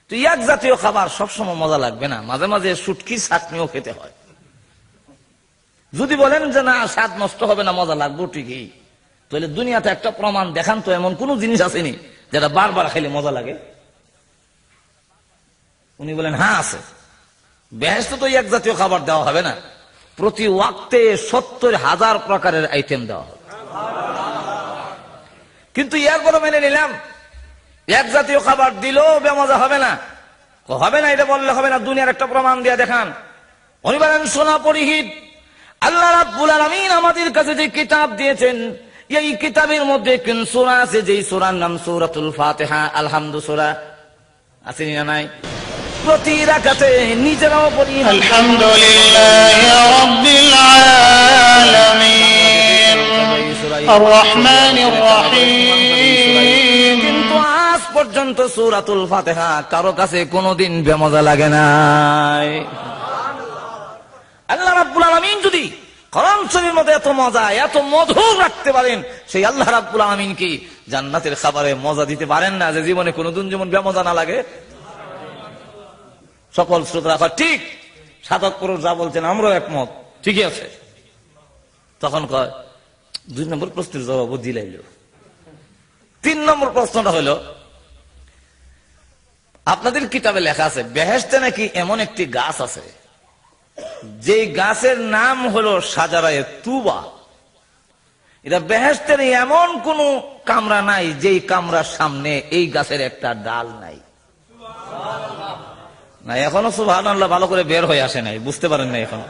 তো এক জাতীয় খাবার সবসময় মজা লাগবে না, মাঝে মাঝে শুটকি চাটনিও খেতে হয়। যদি বলেন যে না স্বাদ নষ্ট হবে না, মজা লাগবে ঠিকই, তাহলে দুনিয়াতে একটা প্রমাণ দেখান তো, এমন কোন জিনিস আসেনি যেটা বারবার খাইলে মজা লাগে। উনি বলেন হ্যাঁ আছে। বেহেশতে তো এক জাতীয় খাবার দেওয়া হবে না, প্রতি ওয়াক্তে 70,000 প্রকারের আইটেম দেওয়া হবে। কিন্তু এরপরও মেনে নিলাম এক জাতীয় খাবার দিলেও বেমজা হবে না। হবে না এটা বললে হবে না, দুনিয়ার একটা প্রমাণ দিয়ে দেখান। উনি বলেন সোনা পরিহিত, আল্লাহ রাব্বুল আলামিন আমাদের কাছে যে কিতাব দিয়েছেন, এই কিতাবের মধ্যে কোন সূরা আছে, যেই সূরার নাম সূরাতুল ফাতিহা, আলহামদু সূরা, আছে না নাই? প্রতি রাকাতে নিজেরাও পড়ি আলহামদুলিল্লাহি রাব্বিল আলামিন আর রহমানির রহিম। কিন্তু আজ পর্যন্ত সূরাতুল ফাতিহা কারো কাছে কোনোদিন বেমজা লাগে নাই। আল্লাহ রাব্বুল আলামিন যদি কোরআন শরীফের মধ্যে এত মজা, এত মধুর রাখতে পারেন, সেই আল্লাহ রাব্বুল আলামিন কি জান্নাতের খাবারে মজা দিতে পারেন না, যে জীবনে কোনোদিন যেমন বেমজা না লাগে? সকল শ্রোতারা ঠিক, সাধক পুরুষ যা বলছেন আমরাও একমত, ঠিকই আছে। তখন কয় 2 নম্বর প্রশ্নের জবাব দিলাইল। 3 নম্বর প্রশ্নটা হলো, আপনাদের কিতাবে লেখা আছে বেহেশতে নাকি এমন একটি গাছ আছে, যে গাছের নাম হলো শাজারায়ে তুবা। এটা বেহেশতের এমন কোন কামরা নাই যেই কামরার সামনে এই গাছের একটা ডাল নাই। না এখনো সুবহানাল্লাহ ভালো করে বের হয়ে আসে নাই, বুঝতে পারেন না এখনো।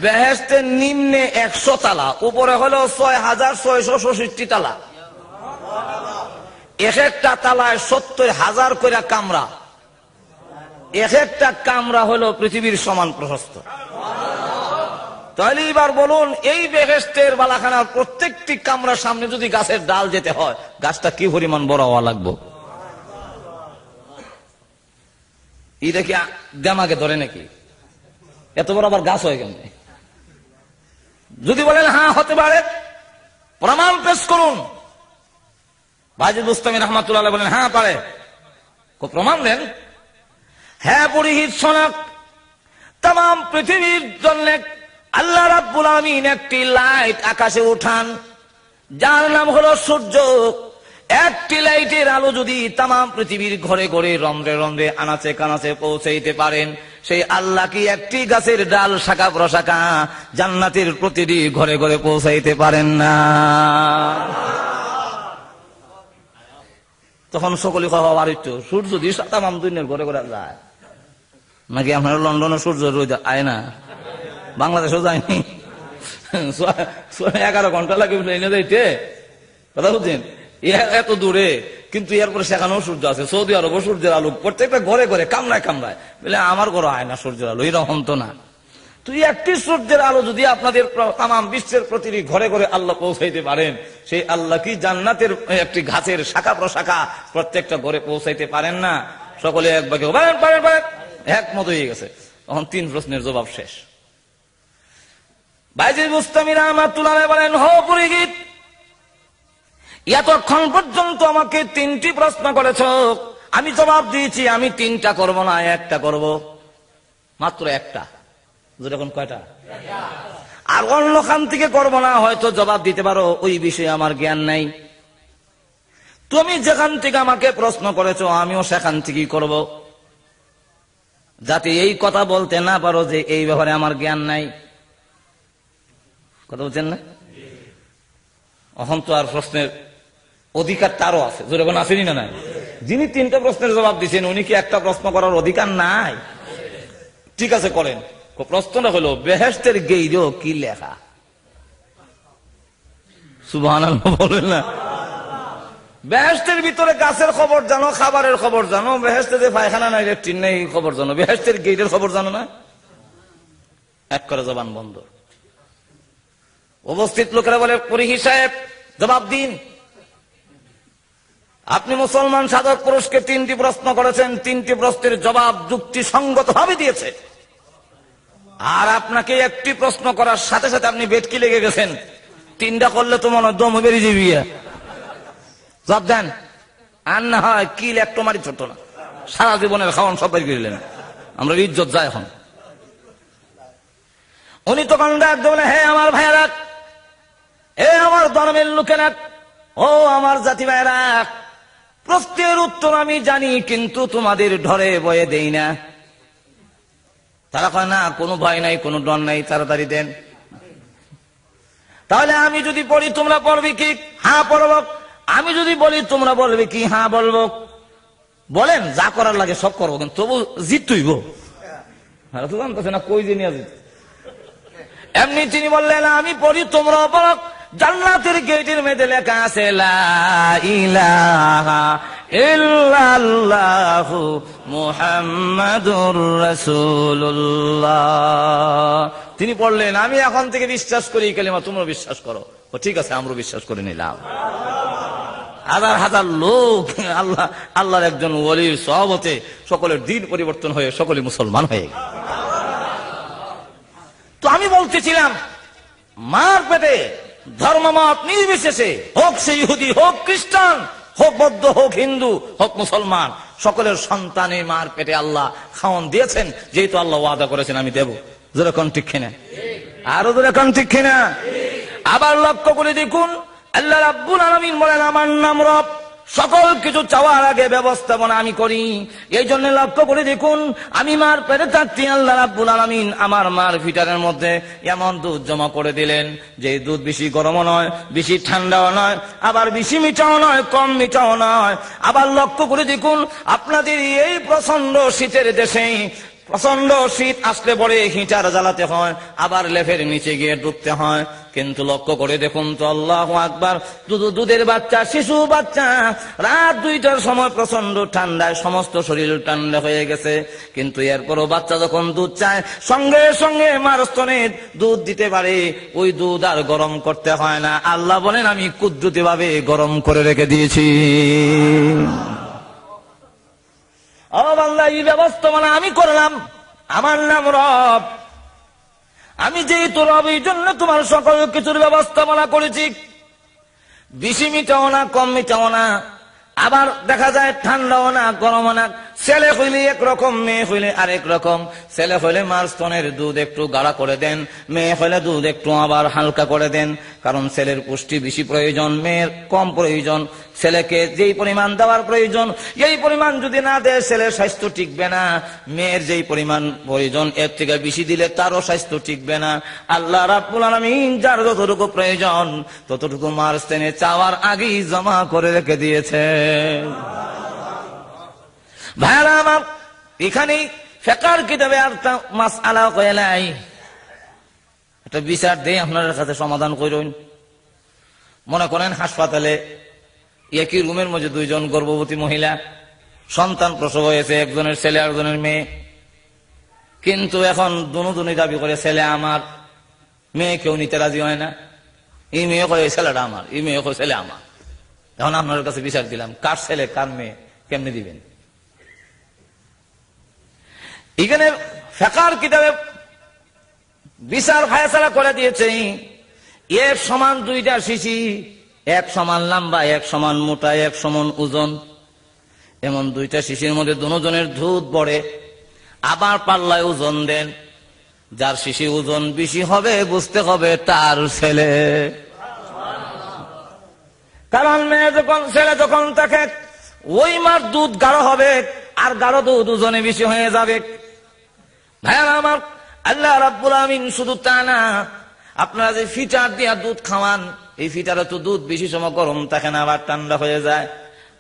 বেহেশতের নিম্নে 100 তালা, উপরে হলো 6,666 তালা। এক একটা তালায় 70,000 করে কামরা, এক একটা কামরা হলো পৃথিবীর সমান প্রশস্ত। তাহলে এবার বলুন, এই বেহেশতের বালাখানার প্রত্যেকটি কামরার সামনে যদি গাছের ডাল যেতে হয়, গাছটা কি পরিমাণ বড় হওয়া লাগবে? এটা কি দেমাগে ধরে নাকি? এত বড় আবার গাছ হয়ে গেল? যদি বলেন হ্যাঁ হতে পারে, প্রমাণ পেশ করুন। বাজিদ বুস্তামি রহমাতুল্লাহ আলাইহি বলেন হ্যাঁ পারে, প্রমাণ দেন। হ্যাঁ পরিহিত শোনাক, তাম পৃথিবীর জন্য আল্লাহ রাব্বুল আলামিন একটি লাইট আকাশে উঠান, যার নাম হলো সূর্য। একটি লাইটের আলো যদি তাম পৃথিবীর ঘরে ঘরে রন্ধ্রে রন্ধ্রে আনাচে কানাচে পৌঁছাইতে পারেন, সেই আল্লাহ কি একটি গাছের ডাল শাখা প্রশাখা জান্নাতের প্রতিটি ঘরে ঘরে পৌঁছাইতে পারেন না? তখন সকলে খাওয়া একটু সূর্য যদি তাম দুনিয়ার ঘরে ঘরে যায় নাকি? আপনার লন্ডনে সূর্য রোজ আয় না, বাংলাদেশেও যায়নি। 11 ঘন্টা লাগে এনে যাইতে, কথা বুঝছেন? এত দূরে, কিন্তু এরপরে সেখানেও সূর্য আছে। সৌদি আরব সূর্যের আলো প্রত্যেকটা ঘরে ঘরে কামড়ায় কামড়ায়, বলে আমার ঘরে আয় না সূর্যের আলো, এরকম তো না। তুই একটি সূর্যের আলো যদি আপনাদের তাম বিশ্বের প্রতিটি ঘরে ঘরে আল্লাহ পৌঁছাইতে পারেন, সেই আল্লাহ কি জান্নাতের একটি গাছের শাখা প্রশাখা প্রত্যেকটা ঘরে পৌঁছাইতে পারেন না? সকলে এক বাক্যে পারেন পারেন পারেন, একমত হয়ে গেছে। তখন 3 প্রশ্নের জবাব শেষ। বাজিদ বুস্তামি রাহমাতুল্লাহ আলাইহি বলেন, হো পুরোহিত, এতক্ষণ পর্যন্ত আমাকে 3টি প্রশ্ন করেছ, আমি জবাব দিয়েছি আমি 3টা করব না, একটা করব, মাত্র একটা। যখন কয়টা? আর অন্য খান থেকে করবো না, হয়তো জবাব দিতে পারো ওই বিষয়ে আমার জ্ঞান নাই। তুমি যেখান থেকে আমাকে প্রশ্ন করেছো আমিও সেখান থেকেই করব, যাতে এই কথা বলতে না পারো যে এই ব্যাপারে আমার জ্ঞান নাই। কথা বলছেন না? এখন তো আর প্রশ্নের অধিকার তারও আছে, যেরকম আসেনি না নাই? যিনি 3টা প্রশ্নের জবাব দিচ্ছেন উনি কি একটা প্রশ্ন করার অধিকার নাই? ঠিক আছে করেন। প্রশ্নটা হলো বেহেশতের গেইরও কি লেখা? সুবহানাল্লাহ বলেন না। বেহেশতের ভিতরে গাছের খবর জানো, খাবারের খবর জানো, বেহেশতে যে পায়খানা নাই লেট্রিন নেই খবর জানো, বেহেশতের গেইটের খবর জানো না? এক করে জবান বন্ধ। উপস্থিত লোকেরা বলে, পরিহি সাহেব জবাব দিন। আপনি মুসলমান সাধক পুরুষকে 3টি প্রশ্ন করেছেন, 3টি প্রশ্নের জবাব যুক্তিসঙ্গত ভাবে দিয়েছে, আর আপনাকে একটি প্রশ্ন করার সাথে সাথে আপনি বেটকি লেগে গেছেন। 3টা করলে তো মনে হয় দম বেরিয়ে যাবি। জবাব দেন, আর না হয় কিল একটু মারি ছোট না, সারা জীবনের খাওয়ান সব বের করিলেন, আমরা ইজ্জত যায় এখন। উনি তখন ডাক বলে, হে আমার ভাইয়েরা, হে আমার ধর্মের লোকেরা, ও আমার জাতি ভাইয়েরা, প্রশ্নের উত্তর আমি জানি কিন্তু তোমাদের ঢরে বয়ে দেই না। তারা কয়, না কোনো ভয় নাই, কোনো ডর নাই, তাড়াতাড়ি দেন। তাহলে আমি যদি বলি তোমরা পড়বে কি? হ্যাঁ পড়ব। আমি যদি বলি তোমরা বলবে কি? হ্যাঁ বলবো। বলেন, যা করার লাগে সব করবো, কিন্তু তবু জিত তুইব জানতেছে না কই যে নিয়ে জিত। এমনি তিনি বললেন, আমি পড়ি তোমরা পড়ো। জান্নাতের গেটের মধ্যে লেখা আছে লা ইলাহা ইল্লাল্লাহু মুহাম্মাদুর রাসূলুল্লাহ। তিনি পড়লেন, আমি এখন থেকে বিশ্বাস করি কালিমা, তোমরা বিশ্বাস করো। ও ঠিক আছে, আমরা বিশ্বাস করে নিলাম। হাজার হাজার লোক আল্লাহর একজন ওলির সহবতে সকলের দিন পরিবর্তন হয়ে সকলে মুসলমান হয়ে গেল। তো আমি বলতেছিলাম, মার পেটে ধর্মমত নির্বিশেষে, হোক সে ইহুদি, হোক খ্রিস্টান, হোক বৌদ্ধ, হোক হিন্দু, হোক মুসলমান, সকলের সন্তানে মার পেটে আল্লাহ খাওয়ান দিয়েছেন, যেহেতু আল্লাহ ওয়াদা করেছেন আমি দেব। যেরকম ঠিক কিনা? আরো যেরকম ঠিক কিনা? আবার লক্ষ্য করে দেখুন, আল্লাহ রাব্বুল আলামিন বলেন, আমার নাম রব, সকল কিছু চাওয়ার আগে ব্যবস্থাপনা আমি করি। এই জন্য লক্ষ্য করে দেখুন, আমি মার পেটে থাকতে আল্লাহ রাব্বুল আলামিন আমার মার ভিটারের মধ্যে এমন দুধ জমা করে দিলেন যে দুধ বেশি গরমও নয়, বেশি ঠান্ডাও নয়, আবার বেশি মিঠাও নয়, কম মিঠাও নয়। আবার লক্ষ্য করে দেখুন, আপনাদের এই প্রচন্ড শীতের দেশে প্রচন্ড শীত আসলে পরে হিটার জ্বালাতে হয়, আবার লেফের নিচে গিয়ে ডুবতে হয়। কিন্তু লক্ষ্য করে দেখুন তো, আল্লাহু আকবার, দুধের বাচ্চা, শিশু বাচ্চা, রাত 2টার সময় প্রচন্ড ঠান্ডায় সমস্ত শরীর ঠান্ডা হয়ে গেছে, কিন্তু এরপরও বাচ্চা যখন দুধ চায় সঙ্গে সঙ্গে মার স্তনে দুধ দিতে পারে, ওই দুধ আর গরম করতে হয় না। আল্লাহ বলেন, আমি কুদরতি ভাবে গরম করে রেখে দিয়েছি। ও বান্দা, এই ব্যবস্থাপনা আমি করলাম, আমার নাম রব। আমি যেহেতু রব, এই জন্য তোমার সকল কিছুর ব্যবস্থাপনা করেছি। বেশি মিটাও না, কম মিটাও না, আবার দেখা যায় ঠান্ডাও না, গরমও না। ছেলে হইলে একরকম, মেয়ে হইলে আরেক রকম। ছেলে হইলে মার স্তনের দুধ একটু গাঢ় করে দেন, মেয়ে হইলে দুধ একটু আবার হালকা করে দেন, কারণ ছেলের পুষ্টি বেশি প্রয়োজন, মেয়ের কম প্রয়োজন। ছেলেকে যেই পরিমাণ দেওয়ার প্রয়োজন, এই পরিমাণ যদি না দেয় ছেলের স্বাস্থ্য টিকবে না। মেয়ের যেই পরিমাণ প্রয়োজন, এর থেকে বেশি দিলে তারও স্বাস্থ্য টিকবে না। আল্লাহ রাব্বুল আলামিন যার যতটুকু প্রয়োজন ততটুকু মার স্তনে চাওয়ার আগেই জমা করে রেখে দিয়েছে। ভাইরা আমার, এখানে ফিকহের কিতাবে একটা মাসআলা কয়ে নাই, একটা বিচার দেই আপনাদের কাছে, সমাধান করুন। মনে করেন হাসপাতালে একই রুমের মধ্যে দুইজন গর্ভবতী মহিলা, সন্তান প্রসব হয়েছে, একজনের ছেলে একজনের মেয়ে, কিন্তু এখন দুজনই দাবি করে ছেলে আমার, মেয়ে কেউ নিতে রাজি হয় না। এই মেয়ে কয় ছেলেটা আমার, এই মেয়ে কয় ছেলে আমার। এখন আপনার কাছে বিচার দিলাম, কার ছেলে কার মেয়ে কেমনে দিবেন? এখানে ফিকহের কিতাবে বিচার ফায়সালা করে দিয়েছে, এক সমান দুইটা শিশি, এক সমান লম্বা, এক সমান মোটা, এক সমান ওজন, এমন দুইটা শিশির মধ্যে দুজনের দুধ পড়ে। আবার পাল্লায় ওজন দেন, যার শিশি ওজন বেশি হবে বুঝতে হবে তার ছেলে। কারণ মেয়ে যখন, ছেলে যখন থাকে, ওই মার দুধ গাঢ় হবে, আর গাঢ় দুধ ওজনে বেশি হয়ে যাবে। ভাইয়া আমার, আল্লাহ রাব্বুল আমিন শুধু তা না, আপনারা যে ফিটার দিয়া দুধ খাওয়ান, এই ফিটারে তো দুধ বেশি সময় গরম থাকে না, আবার ঠান্ডা হয়ে যায়।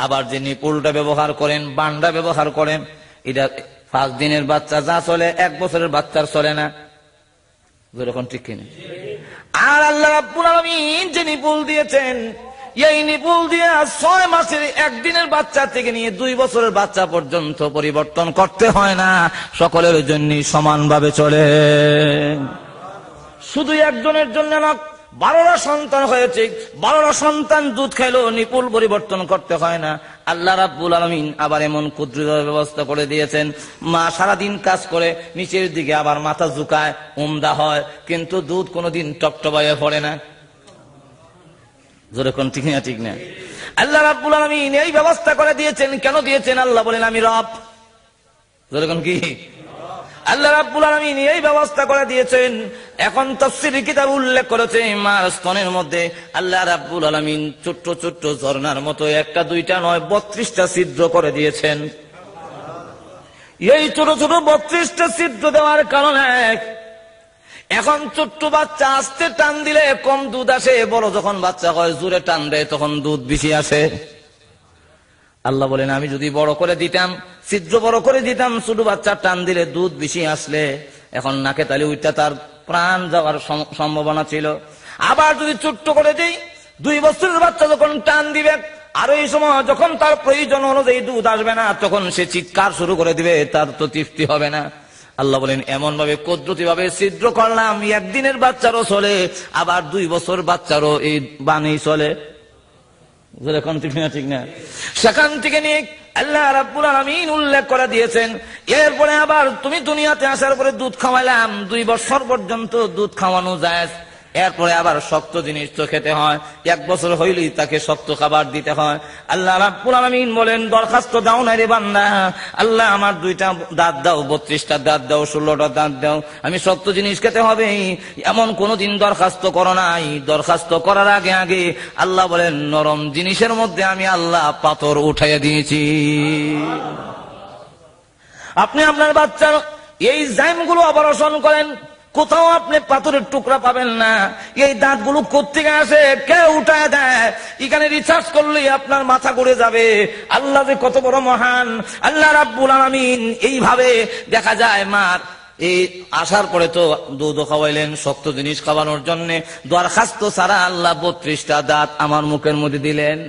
আবার যে নিপুলটা ব্যবহার করেন, বান্ডা ব্যবহার করেন, এটা 5 দিনের বাচ্চা যা চলে 1 বছরের বাচ্চার চলে না। যেরকম ঠিক কিনা? আর আল্লাহ রাব্বুল আলামিন যে নিপুল দিয়েছেন, এই নিপুল দিয়ে 6 মাসের 1 দিনের বাচ্চা থেকে নিয়ে 2 বছরের বাচ্চা পর্যন্ত পরিবর্তন করতে হয় না, সকলের জন্য সমানভাবে চলে। শুধু একজনের জন্য না, 12টা সন্তান হয়েছে, 12টা সন্তান দুধ খেলো, নিপুল পরিবর্তন করতে হয় না। আল্লাহ রাব্বুল আলামিন আবার এমন কুদরত ব্যবস্থা করে দিয়েছেন, মা সারাদিন কাজ করে, নিচের দিকে আবার মাথা ঝুঁকায়, উমদা হয়, কিন্তু দুধ কোনোদিন টপটপায়ে পড়ে না। যেরকম ঠিক না? ঠিক না? আল্লাহ রাব্বুল আলামিন এই ব্যবস্থা করে দিয়েছেন। কেন দিয়েছেন? আল্লাহ বলেন, আমি রব, যেরকম কি আল্লাহ রাব্বুল আলামিন এই ব্যবস্থা করে দিয়েছেন। এখন তাফসীরের কিতাব উল্লেখ করেছে মার স্তনের মধ্যে আল্লাহ রাব্বুল আলামিন ছোট্ট ছোট্ট ঝর্ণার মতো একটা দুইটা নয় 32টা ছিদ্র করে দিয়েছেন। এই ছোট ছোট 32টা ছিদ্র দেওয়ার কারণে এখন ছোট্ট বাচ্চা আস্তে টান দিলে কম দুধ আসে, বড় যখন বাচ্চা হয় জোরে টান দেয় তখন দুধ বেশি আসে। আল্লাহ বলেন আমি যদি বড় করে দিতাম, ছিদ্র বড় করে দিতাম, ছোট বাচ্চা টান দিলে দুধ বেশি আসলে এখন নাকে তালি উঠতে তার প্রাণ যাওয়ার সম্ভাবনা ছিল। আবার যদি ছোট্ট করে দিই, 2 বছরের বাচ্চা যখন টান দিবে আর এই সময় যখন তার প্রয়োজন অনুযায়ী দুধ আসবে না তখন সে চিৎকার শুরু করে দিবে, তার তো তৃপ্তি হবে না। আল্লাহ বলেন এমন ভাবে কুদরতি ভাবে ছিদ্র করলাম, একদিনের বাচ্চারও চলে, আবার 2 বছর বাচ্চারও এই বাণী চলে। ঠিক না? সেখান থেকে নিয়ে আল্লাহ রাব্বুল আলামিন উল্লেখ করে দিয়েছেন। এরপরে আবার তুমি দুনিয়াতে আসার পরে দুধ খাওয়াইলাম, 2 বছর পর্যন্ত দুধ খাওয়ানো যায়। এরপরে আবার শক্ত জিনিস তো খেতে হয়, 1 বছর হইলেই তাকে শক্ত খাবার দিতে হয়। আল্লাহ রাব্বুল আলামিন বলেন দরখাস্ত দাও না রে বান্দা, আল্লাহ আমার 2টা দাঁত দাও, 32টা দাঁত দাও, 16টা দাঁত দাও, আমি শক্ত জিনিস খেতে হবে, এমন কোনদিন দরখাস্ত করো নাই। দরখাস্ত করার আগে আগে আল্লাহ বলেন নরম জিনিসের মধ্যে আমি আল্লাহ পাথর উঠাইয়া দিয়েছি। আপনি আপনার বাচ্চার এই জাইমগুলো অপারেশন করেন, কোথাও আপনি পাথরের টুকরা পাবেন না। এই দাঁতগুলো কোত্থেকে আসে, কে উঠায় দেয়, এখানে রিসার্চ করলেই আপনার মাথা ঘুরে যাবে। আল্লাহ যে কত বড় মহান। আল্লাহ রাব্বুল আলামিন এইভাবে দেখা যায় মার এই আসার পরে তো দুধ খাওয়াইলেন শক্ত জিনিস খাওয়ানোর জন্য, দরখাস্ত ছাড়া আল্লাহ 32টা দাঁত আমার মুখের মধ্যে দিলেন।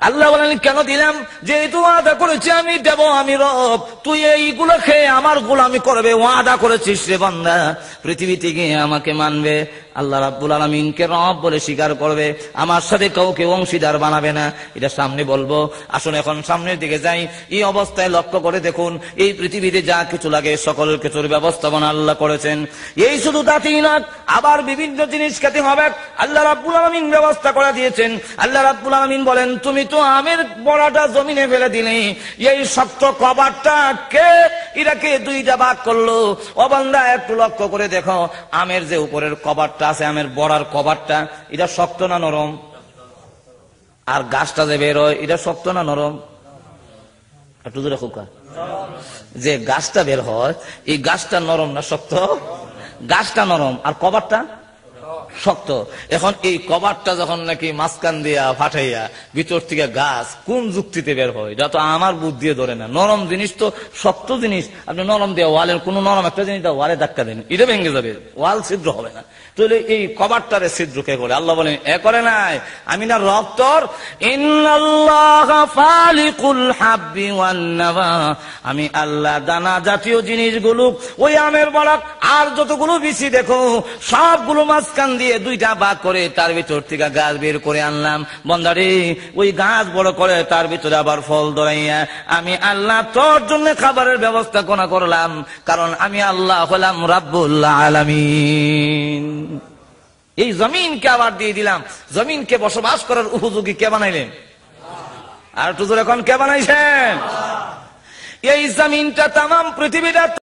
আল্লাহ বলেন কেন দিলাম, যেহেতু ওয়াদা করেছি আমি দেব, আমি রব, তুই এইগুলো খেয়ে আমার গোলামি করবে, ওয়াদা করেছিস রে বান্দা, পৃথিবী থেকে আমাকে মানবে, আল্লাহ রাব্বুল আলামিনকে রব বলে স্বীকার করবে, আমার সাথে কাউকে অংশীদার বানাবে না। এটা সামনে বলবো। আসুন এখন সামনের দিকে যাই। এই অবস্থায় লক্ষ্য করে দেখুন এই পৃথিবীতে যা কিছু লাগে সকল কিছুর ব্যবস্থাপনা আল্লাহ করেছেন। এই শুধু দাঁতই না, আবার বিভিন্ন জিনিস খেতে হবে আল্লাহ রাব্বুল আলামিন ব্যবস্থা করে দিয়েছেন। আল্লাহ রাব্বুল আলামিন বলেন তুমি তো আমের বড়াটা জমিনে ফেলে দিলে, এই শক্ত কভারটা কে এটাকে 2টা ভাগ করলো? ও বান্দা একটু লক্ষ্য করে দেখো, আমের যে উপরের কভারটা আছে, আমের বড়ার কভারটা, এটা শক্ত না নরম? আর গাছটা যে বের হয় এটা শক্ত না নরম? একটু দূরে খোকা, যে গাছটা বের হয় এই গাছটা নরম না শক্ত? গাছটা নরম আর কভারটা শক্ত। এখন এই কভারটা যখন নাকি মাঝখান দিয়া ফাটাইয়া ভিতর থেকে গাছ কোন যুক্তিতে বের হয়, এটা তো আমার বুদ্ধি দিয়ে ধরে না। নরম জিনিস তো শক্ত জিনিস, আপনি নরম দিয়ে ওয়ালের কোন নরম একটা জিনিস ওয়ালে ধাক্কা দেন, এটা ভেঙে যাবে, ওয়াল ছিদ্র হবে না। তাহলে এই কভারটারে ছিদ্র কে করে? আল্লাহ বলেন এ করে নাই, আমি না রক্তর, ইন্নাল্লাহা ফালিকুল হাব্বি ওয়ান নাওয়া, আমি আল্লাহ দানা জাতীয় জিনিসগুলো, ওই আমের বড়া আর যতগুলো বিচি দেখো সবগুলো মাঝখান দিয়ে 2টা ভাগ করে তার ভিতর থেকে গাছ বের করে আনলাম। বন্দারে ওই গাছ বড় করে তার ভিতরে আবার ফল ধরাইয়া আমি আল্লাহ তোর জন্য খাবারের ব্যবস্থা করলাম, কারণ আমি আল্লাহ হলাম রাব্বুল আলামিন। এই জমিনকে আবার দিয়ে দিলাম, জমিনকে বসবাস করার উপযোগী কে বানাইলেন? আর একটু জোরে এখন কে বানাইছেন? এই জমিনটা তামাম পৃথিবীটা